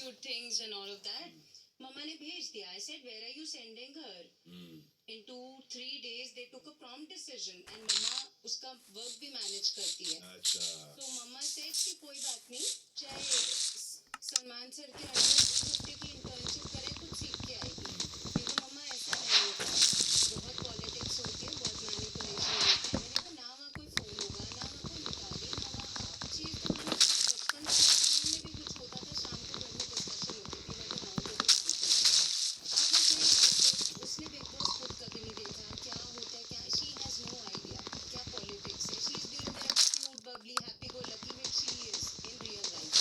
shoot things and all of that. Mama ने भेज दिया. I said, where are you sending her? In 2-3 days they took a prompt decision and mama उसका work भी manage करती है. अच्छा. So mama said कि कोई बात नहीं, चाहे सलमान सर के अंडर 2 हफ्ते की internship करे, कुछ सीख के आएगी. क्योंकि मम्मा ऐसा नहीं होता, बहुत पॉलिटिक्स होती है, बहुत मैनिपुलेशन होता है. मैंने कहा ना वहाँ कोई फोन होगा, ना वहाँ कोई मिताली, ना वहाँ चीज. तो मैंने बचपन में स्कूल में भी कुछ होता था, शाम को घर में डिस्कशन होती थी, मैं तो गाँव को भी जानती हूँ. उसने बिग बॉस खुद कभी नहीं देखा, क्या होता है, क्या. शी हैज नो आइडिया क्या पॉलिटिक्स है. She is being that cute Babli happy go lucky which she is in real life,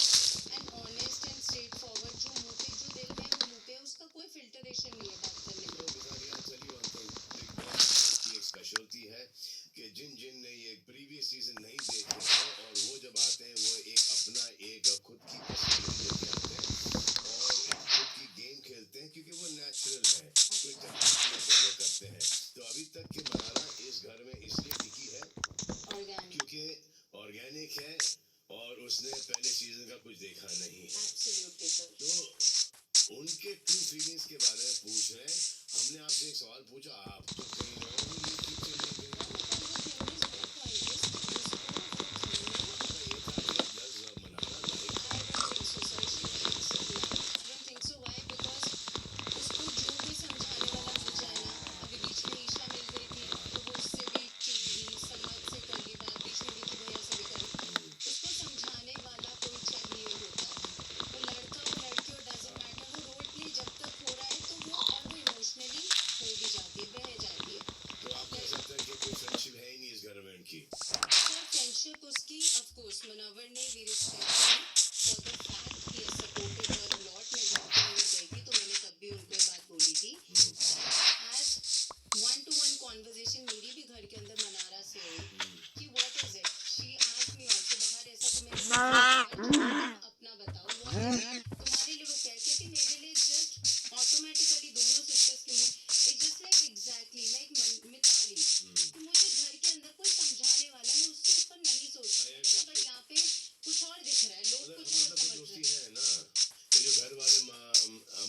and honest and straight forward. जो मुंह पे जो दिल में वो मुंह पे, उसका कोई फिल्टरेशन नहीं है बात करने में. स्पेशलिटी है कि जिन ने ये प्रीवियस सीजन नहीं देखे हैं और वो जब आते हैं वो एक अपना एक खुद की पसंद लेके आते हैं और एक खुद की गेम खेलते हैं क्योंकि वो नेचुरल है, कोई फॉलो करते हैं. तो अभी तक के मनारा इस घर में इसलिए टिकी है क्योंकि ऑर्गेनिक है और उसने पहले सीजन का कुछ देखा नहीं है. तो उनके ट्रू फीलिंग्स के बारे में पूछ रहे हैं. हमने आपसे एक सवाल पूछा, आप तो कहीं और ये पीछे ले गए. फ्रेंडशिप उसकी ऑफ कोर्स मनोवर ने we respect for the fact he has supported her a lot. मैं घर के अंदर गई थी तो मैंने तब भी उनको बात बोली थी. एज 1-to-1 कॉन्वर्सेशन मेरी भी घर के अंदर मनारा से हुई कि what is it. She asked me also बाहर ऐसा तो मैंने अपना बताओ व्हाट इज इट. तुम्हारे लिए वो क्या कहती, मेरे लिए जस्ट ऑटोमेटिकली दोनों सिस्टर्स के मुंह it just like exactly like Mitali. मुझे घर के अंदर कोई समझाने वाला, मैं उसके ऊपर नहीं सोचती, बट यहाँ पे कुछ और दिख रहा है, लोग कुछ और समझ रहे हैं ना. ये जो घर वाले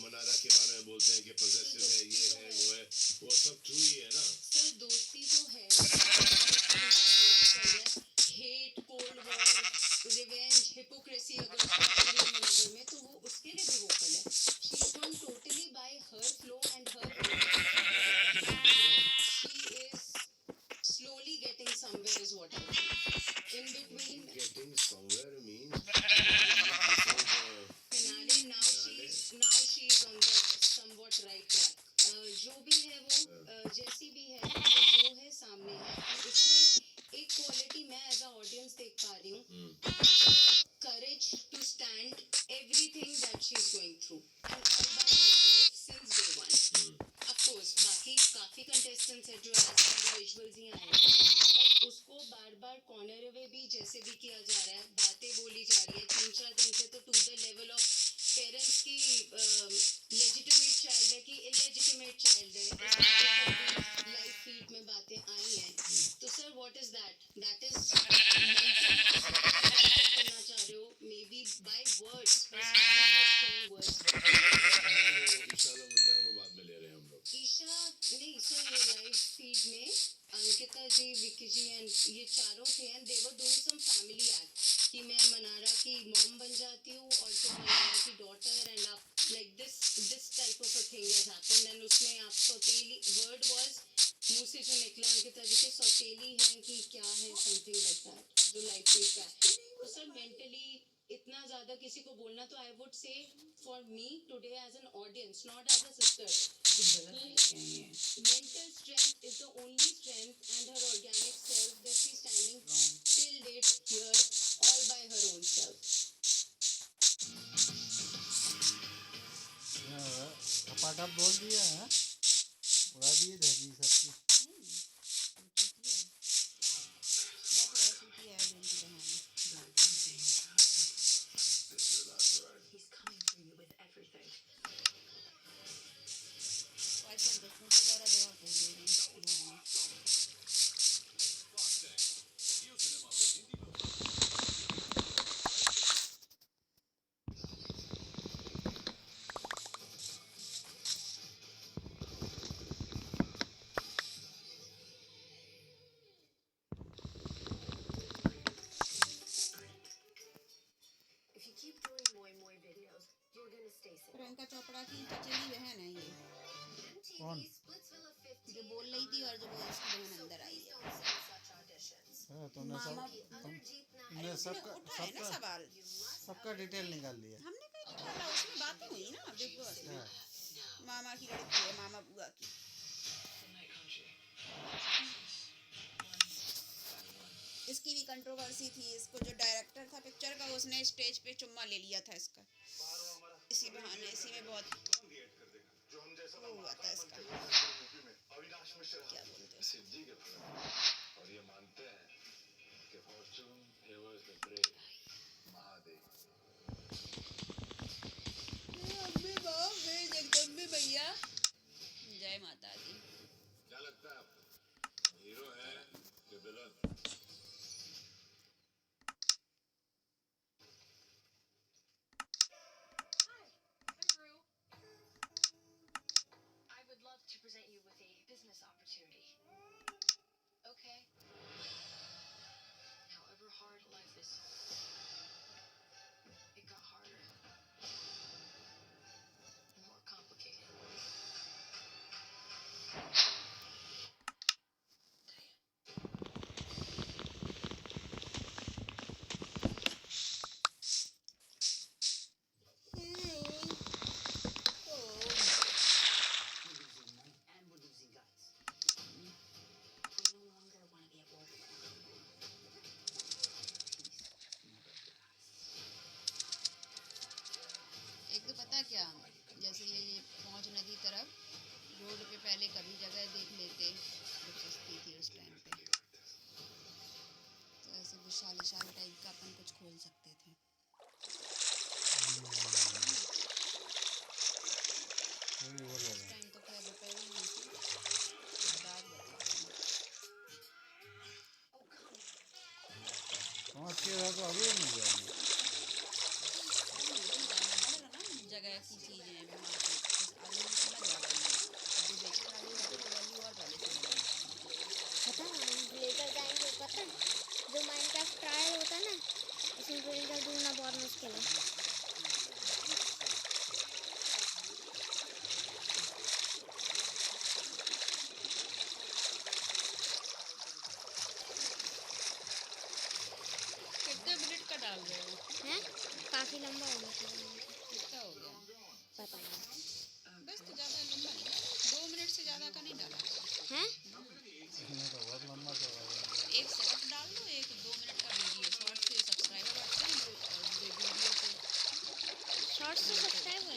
मनारा के बारे में बोलते हैं कि पॉजिटिव है, ये है, वो है, वो सब ट्रू ही है ना. सर दोस्ती तो है, hate, cold war, revenge, hypocrisy अगर मनोवर में, तो वो उसके लिए भी वोकल है. She is going totally bye her flow and her she is slowly getting somewhere is what I feel. In between getting somewhere means finale. Now she is on the somewhat right track. जो भी है वो जैसी भी है जो है सामने है. उसमें एक क्वालिटी मैं एज अ ऑडियंस देख पा रही हूँ, courage to stand everything that she is going through and all by herself since day one. Of course बाकी काफी contestants है जो as individuals ही आए हैं, उसको बार बार कॉर्नर अवे भी जैसे भी किया जा रहा है, बातें बोली जा रही है 3-4 दिन से, तो to the level of parents की लेजिटिमेट चाइल्ड है कि इलेजिटिमेट चाइल्ड है. लाइव फीड में बातें आई हैं. तो sir what is that is करना चाह रहे हो maybe by words, Isha नहीं सर, ये लाइव फीड में अंकिता जी, विक्की जी एंड ये चारों थे and they were doing some family act कि मैं मनारा की मॉम बन जाती हूँ और फिर मनारा की डॉटर एंड आप like this type of a thing has happened. And उसमें आप सौतेली वर्ड वाज मुंह से जो निकला अंकिता जी के, सौतेली हैं कि क्या है, समथिंग लाइक दैट जो लाइफ फीड का है. तो सर मेंटली इतना ज्यादा किसी को बोलना, तो I would say for me today as an audience, not as a sister, mental strength is the only strength and her organic self that she's standing till date here all by her own self. पटापट बोल दिया है, उड़ा दिए धरनी सबकी. He's coming for you with everything. I think the thing about Priyanka Chopra की चचेरी बहन है ये, कौन जो बोल रही थी और जो उसकी बहन अंदर आई है। है? तुमने मामा तुमने सबका उठा है ना सबका सवाल, सबका डिटेल निकाल लिया। हमने कहीं निकाला, उसमें बातें हुई ना बिग बॉस में। हाँ। मामा की लड़की है, मामा बुआ की। इसकी भी कंट्रोवर्सी थी, इसको जो डायरेक्टर था पिक्चर का उसने स्टेज पे चुम्मा ले लिया था इसका, इसी बहाने इसी में बहुत वो हुआ था इसका, क्या बोलते हैं सिद्धि के भगत और ये मानते हैं कि Fortune favours the brave. Mahadev Ambe बाप रे जगदम्बे भैया, जय माता दी। क्या लगता है आपको, हीरो है कि विलन? एक तो पता क्या, जैसे ये पहुंच नदी तरफ रोड पे पहले कभी जगह देख लेते जब सस्ती थी उस टाइम पे, तो ऐसे विशाल विशाल टाइप का अपन कुछ खोल सकते थे। उस टाइम तो खैर रुपए भी नहीं थे, बात बताओ। पहुँच के रहा तो अभी नहीं जाएगी। जगह की चीजें हैं मार्केट, आदमी समझ आ गई है, जो बेचने वाले होते हैं वो वैल्यू और पहले से पता है लेकर जाएंगे, पता है जो माइनक्राफ्ट ट्रायल होता है ना, उसमें बिल्डर ढूंढना बहुत मुश्किल है। कितने मिनट का डाल रहे हो? हैं काफ़ी लंबा हो गया, कितना हो गया? पता नहीं बस तो ज़्यादा लंबा नहीं, 2 मिनट से ज़्यादा का नहीं डाला है। इसमें तो बहुत लंबा चला गया। एक शॉर्ट डाल दो, एक 2 मिनट का वीडियो, शॉर्ट से सब्सक्राइबर बढ़ते हैं और वीडियो से शॉर्ट से सब्सक्राइबर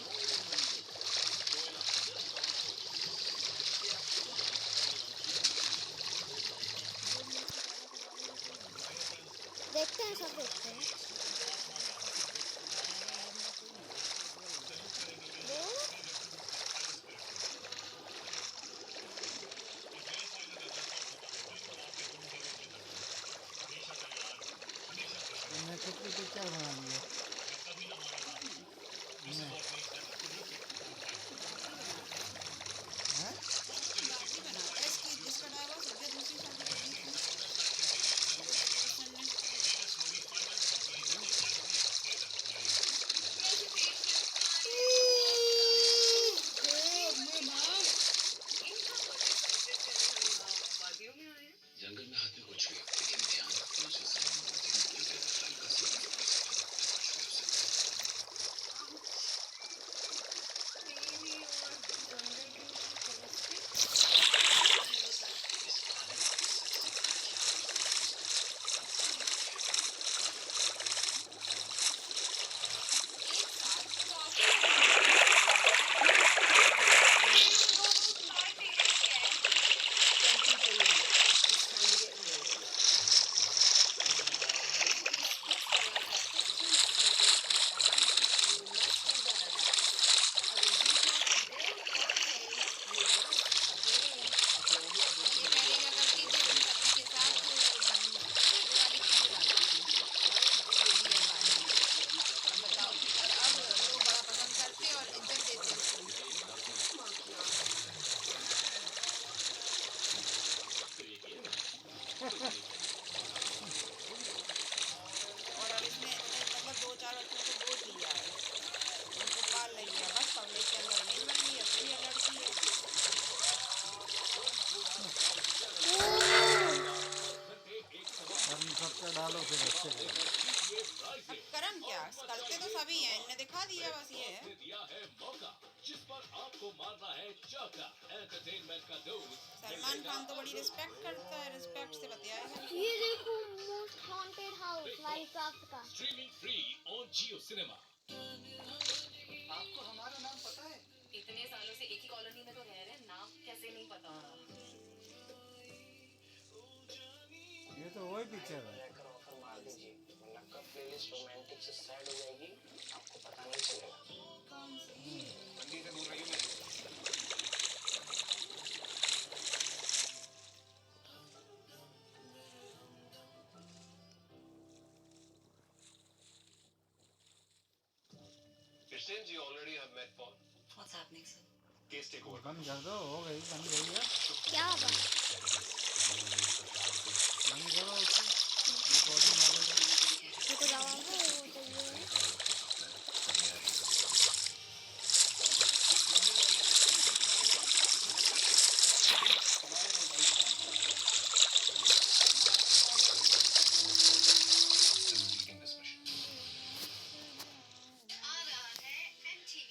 देखते हैं, सब देखते हैं। तुमने कितनी पिक्चर बना ली है? इनने दिखा दिया, बस ये है। ने दिया है मौका जिस पर आपको मारना है चौका। एंटरटेनमेंट का दोस्त सलमान खान तो बड़ी रिस्पेक्ट करता है, रिस्पेक्ट से बताया है। ये देखो मोस्ट हॉन्टेड हाउस वाइल्डक्राफ्ट का। Streaming free on Jio cinema. आपको हमारा नाम पता है? इतने सालों से एक ही कॉलोनी में तो रह रहे हैं, नाम कैसे नहीं पता होगा। ये तो वही पिक्चर है। ऑफर मार दीजिए वरना कब प्लेलिस्ट रोमांटिक से सैड हो जाएगी आपको पता नहीं चलेगा। बंदी से दूर रहिए मेरे। It seems you already have met Paul. What's happening, sir? Case take over. बंद कर दो, हो गई, बंद गई है। क्या होगा? बंद करो उसको, रिकॉर्डिंग वाले को। रुको जाओ, वो चाहिए। आ रहा है MTV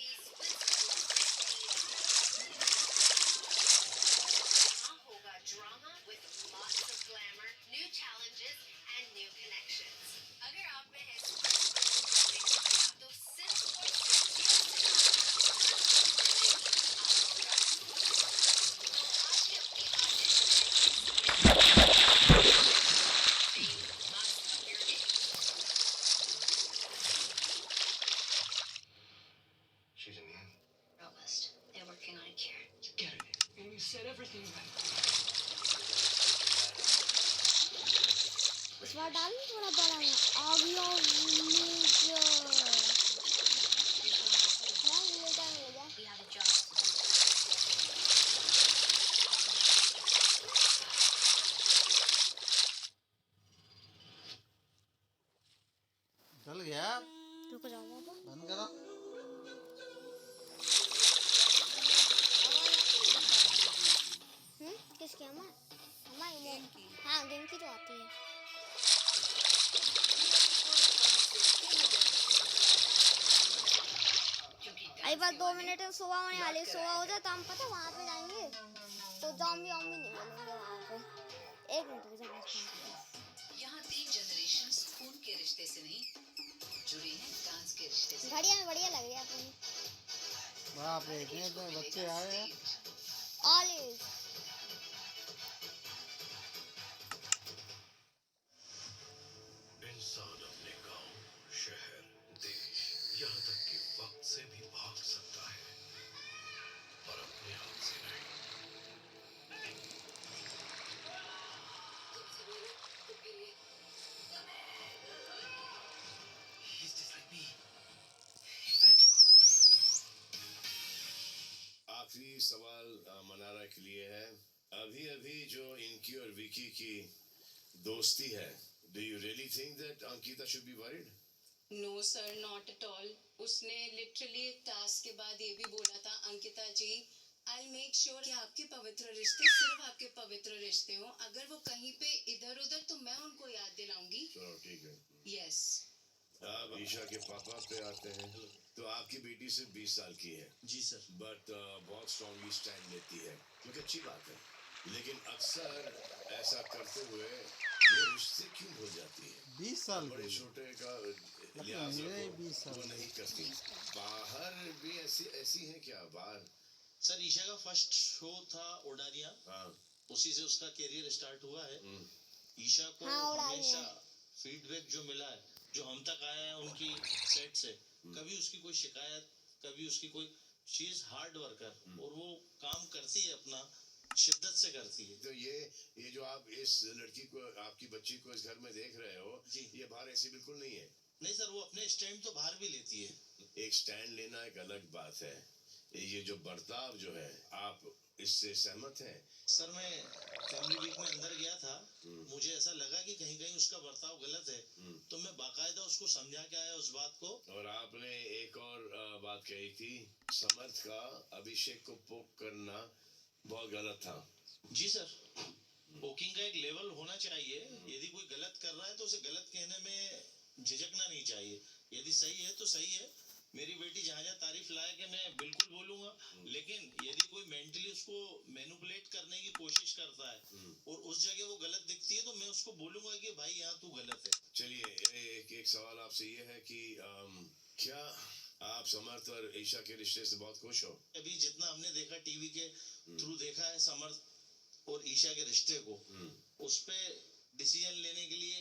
होगा drama with lots of glamour, new challenges and new connections. अगर आप में है तो सिर्फ और She's in the end. robust. They're working on it here. You get it. And you said everything right. इस बार डालूं थोड़ा बड़ा है। Audio villager. मैं विलेजर मिल गया। We have a job. चल गया, रुको जाओ बाबा। बंद करो। किसकी? हमारी गेम की। हाँ, गेम की तो आती है। अरे बस 2 मिनट में सुबह होने वाली, सुबह हो जाए तो हम पता वहाँ पे जाएंगे तो ज़ॉम्बी नहीं मिलेंगे वहाँ पे। 1 मिनट रुक जाओ बस। यहाँ 3 जनरेशन खून के रिश्ते से नहीं जुड़ी हैं, डांस के रिश्ते से। बढ़िया लग रही है अपनी। बाप रे, इतने तो बच्चे आए हैं। ऑलिव इंसान अपने गांव, शहर, देश, यहाँ तक कि वक्त से भी भाग सकता है, पर अपने आप से नहीं। He's just like me. In fact, आखिरी सवाल मनारा के लिए है। अभी जो इनकी और विकी की दोस्ती है, do you really think that Ankita should be worried? No sir, not at all. उसने literally एक टास्क के बाद ये भी बोला था, अंकिता जी I'll make sure कि आपके पवित्र रिश्ते सिर्फ आपके पवित्र रिश्ते हो। अगर वो कहीं पे इधर उधर तो मैं उनको याद दिलाऊंगी। चलो ठीक है। Yes. अब ईशा के पापा पे आते हैं। तो आपकी बेटी सिर्फ 20 साल की है। जी सर। बट बहुत स्ट्रांगली स्टैंड लेती है, जो कि अच्छी बात है। लेकिन अक्सर ऐसा करते हुए ये रिश्ते क्यों हो जाती है? 20 साल बड़े की। छोटे का लगता लिहाज है ये रखो, 20 साल वो नहीं करती। बाहर भी ऐसी हैं क्या? बाहर सर ईशा का फर्स्ट शो था ओडारिया, हाँ। उसी से उसका करियर स्टार्ट हुआ है। हम्म। ईशा को हाँ, ओडारिया। हमेशा फीडबैक जो मिला है, जो हम तक आया है उनकी सेट से, कभी उसकी कोई शिकायत, कभी उसकी कोई चीज हार्ड वर्कर, और वो काम करती है अपना, शिद्दत से करती है। तो ये जो आप इस लड़की को, आपकी बच्ची को इस घर में देख रहे हो जी। ये बाहर ऐसी बिल्कुल नहीं है। नहीं सर, वो अपने स्टैंड तो बाहर भी लेती है। एक स्टैंड लेना एक अलग बात है, ये जो बर्ताव जो है, आप इससे सहमत हैं? सर मैं फैमिली वीक में अंदर गया था, मुझे ऐसा लगा कि कहीं कहीं उसका बर्ताव गलत है, तो मैं बाकायदा उसको समझा के आया उस बात को। और आपने एक और बात कही थी, समर्थ का अभिषेक को पोक करना बहुत गलत था। जी सर, पोकिंग का एक लेवल होना चाहिए। यदि कोई गलत कर रहा है तो उसे गलत कहने में झिझकना नहीं चाहिए। यदि सही है तो सही है, मेरी बेटी जहाँ जहाँ तारीफ लायक है मैं बिल्कुल बोलूंगा, लेकिन यदि कोई मेंटली उसको मैनिपुलेट करने की कोशिश करता है और उस जगह वो गलत दिखती है तो मैं उसको बोलूंगा कि भाई यहाँ तू गलत है। चलिए एक सवाल आपसे ये है कि क्या आप समर्थ और ईशा के रिश्ते से बहुत खुश हो? अभी जितना हमने देखा टीवी के थ्रू देखा है समर्थ और ईशा के रिश्ते को, उस पे डिसीजन लेने के लिए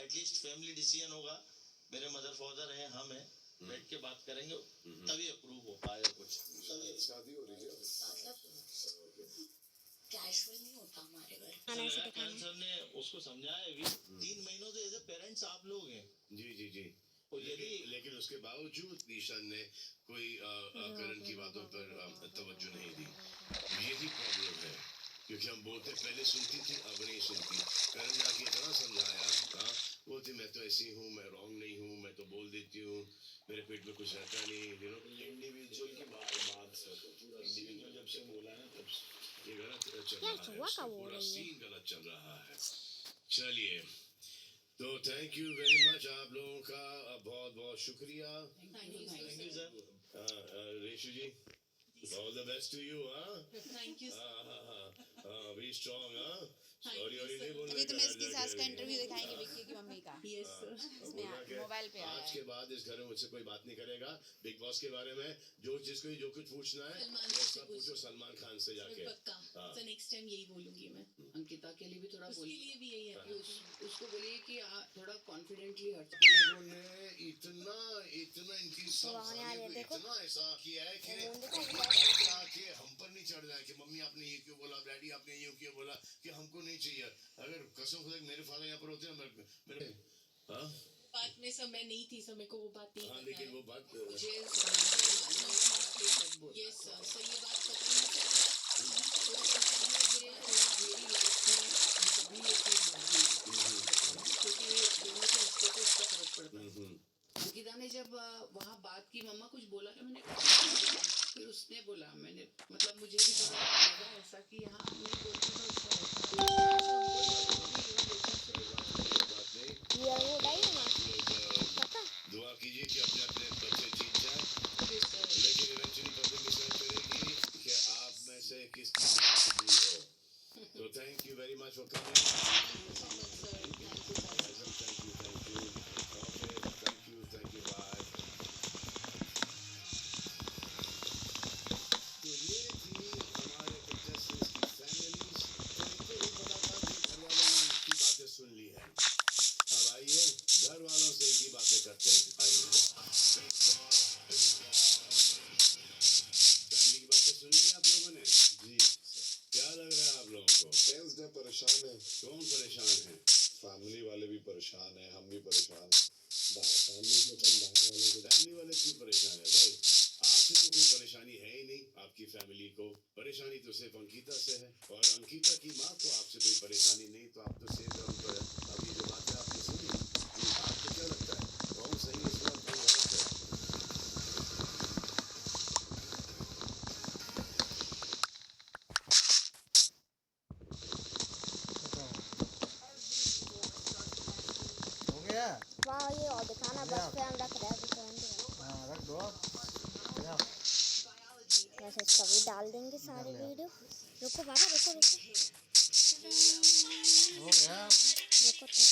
एटलीस्ट फैमिली डिसीजन होगा। मेरे मदर फादर हैं, हम हैं, बैठ के बात करेंगे तभी अप्रूव हो पाएगा कुछ। शादी हो रही है कैजुअल नहीं होता हमारे घर। खान सर ने उसको समझाया भी 3 महीनों से एज ए पेरेंट्स आप लोग हैं। जी जी जी। और यदि लेकिन उसके बावजूद ईशा ने कोई करण की बातों पर तवज्जो नहीं दी। यही प्रॉब्लम है, क्योंकि हम बोलते पहले सुनती थी, अब नहीं सुनती। करण ने आके इतना समझाया, हाँ बोलती मैं तो ऐसी हूँ, मैं रॉन्ग नहीं हूँ, मैं तो बोल देती हूँ, मेरे पेट में कुछ रहता नहीं, यू नो। इंडिविजुअल की बात इंडिविजुअल जब से बोला है तब ये गलत चल रहा है, पूरा सीन गलत चल रहा है। चलिए, तो थैंक यू वेरी मच, आप लोगों का बहुत बहुत शुक्रिया। Thank you sir. Reshu ji, all the best to you. Thank you. Be strong. Sorry नहीं बोलना। अभी तुम्हें इसकी सास का इंटरव्यू दिखाएंगे विक्की की मम्मी का। Yes sir. इसमें मोबाइल पे आया आज है। के बाद इस घर में मुझसे कोई बात नहीं करेगा बिग बॉस के बारे में। जिसको जो कुछ पूछना है वो सब पूछो सलमान खान से जाके। पक्का। तो नेक्स्ट टाइम यही बोलूंगी मैं। अंकिता के लिए भी थोड़ा उसके लिए भी यही है। उसको बोलिए कि थोड़ा कॉन्फिडेंटली हट। लोगों ने इतना इनकी इतना ऐसा किया है कि हम पर नहीं चढ़ जाए कि मम्मी आपने ये क्यों बोला, डैडी आपने ये क्यों बोला, कि हमको नहीं चाहिए। अगर कसम खुदा मेरे फादर यहाँ पर होते हैं मेरे बात में समय नहीं थी, समय को वो बात नहीं। हाँ लेकिन वो बात मुझे यस सर, सर ये बात पता नहीं चली। मेरी लाइफ में कभी ये चीज नहीं, क्योंकि दोनों के रिश्ते को इसका फर्क पड़ता है। अंकिता ने जब वहाँ बात की, मम्मा कुछ बोला क्या, मैंने कहा फिर उसने बोला, मैंने मतलब मुझे भी थोड़ा लगा ऐसा कि हाँ नहीं बोलती तो ये वो डाई है ना पता। दुआ कीजिए कि अपने अपने बच्चे जीत जाए, लेकिन इवेंचुअली पब्लिक डिसाइड करेगी कि आप में से किस चीज में कबूल हो। तो thank you very much for coming. सुन ली है, अब आइए घर वालों से इनकी बातें करते हैं। फैमिली की बातें सुन ली आप लोगों ने? जी। क्या लग रहा है आप लोगों को? टेंस्ड है, परेशान है। कौन परेशान है? फैमिली वाले भी परेशान है, हम भी परेशान हैं। फैमिली वाले क्यों परेशान है भाई? आपसे तो कोई परेशानी है ही नहीं। आपकी फैमिली को परेशानी तो सिर्फ अंकिता से है, और अंकिता की माँ को आपसे कोई परेशानी नहीं, तो आप तो सेफ रहो। अभी जो बातें आपने सुनी, आपको क्या लगता है कौन सही है, कौन गलत है? हो गया। वाह ये और दिखाना बस पे हम रख रहे हैं। हाँ रख दो आप। या वैसे सभी डाल देंगे सारे वीडियो। रुको बाबा रुको हो गया। रुको तो।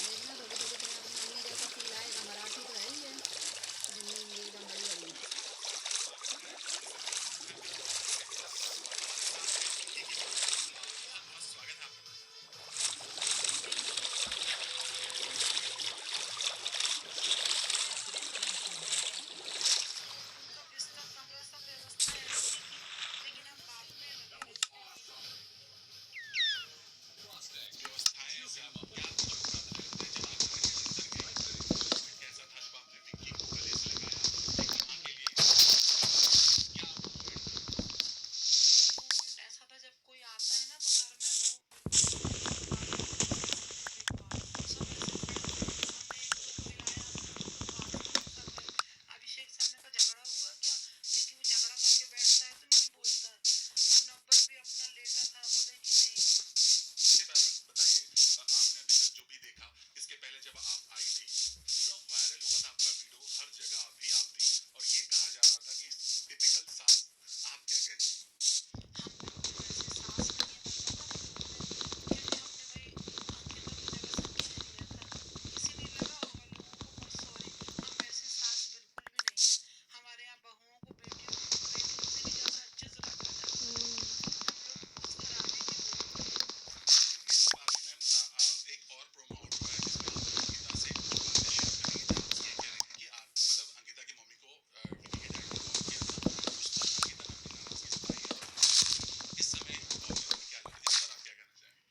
देखना थोड़ी थोड़ी तुम्हें अपनी मम्मी जैसा फील आएगा। मराठी तो है ही है, हिंदी हिंदी एकदम बड़ी बड़ी। ऐसा था जब कोई आता है ना तो घर में वो सब ऐसे अभिषेक सर ने का झगड़ा हुआ क्या, क्योंकि वो झगड़ा करके बैठता है तो नहीं बोलता है। मुनव्वर भी अपना लेटा था, बोले कि नहीं। बताइए, आपने अभी तक जो भी देखा, इसके पहले जब आप आई थी पूरा वायरल हुआ था आपका वीडियो, हर जगह अभी आप थी और ये कहा जा रहा था कि टिपिकल सास। आप क्या कहते हैं? हमारे यहाँ बहुओं को बेटियों को बेटियों से भी ज्यादा अच्छे से रखा जाता है। एक और प्रोमो आउट हुआ है जिसमें आप अंकिता से बातें शेयर करेंगे, जहाँ ये कह रहे हैं कि आप मतलब अंकिता की मम्मी को विकी के डैड ने कॉल किया था, उस पर अंकिता ने अपनी नाराजगी जताई है। इस समय ऑडियो में क्या इस पर आप क्या कहना चाहेंगे?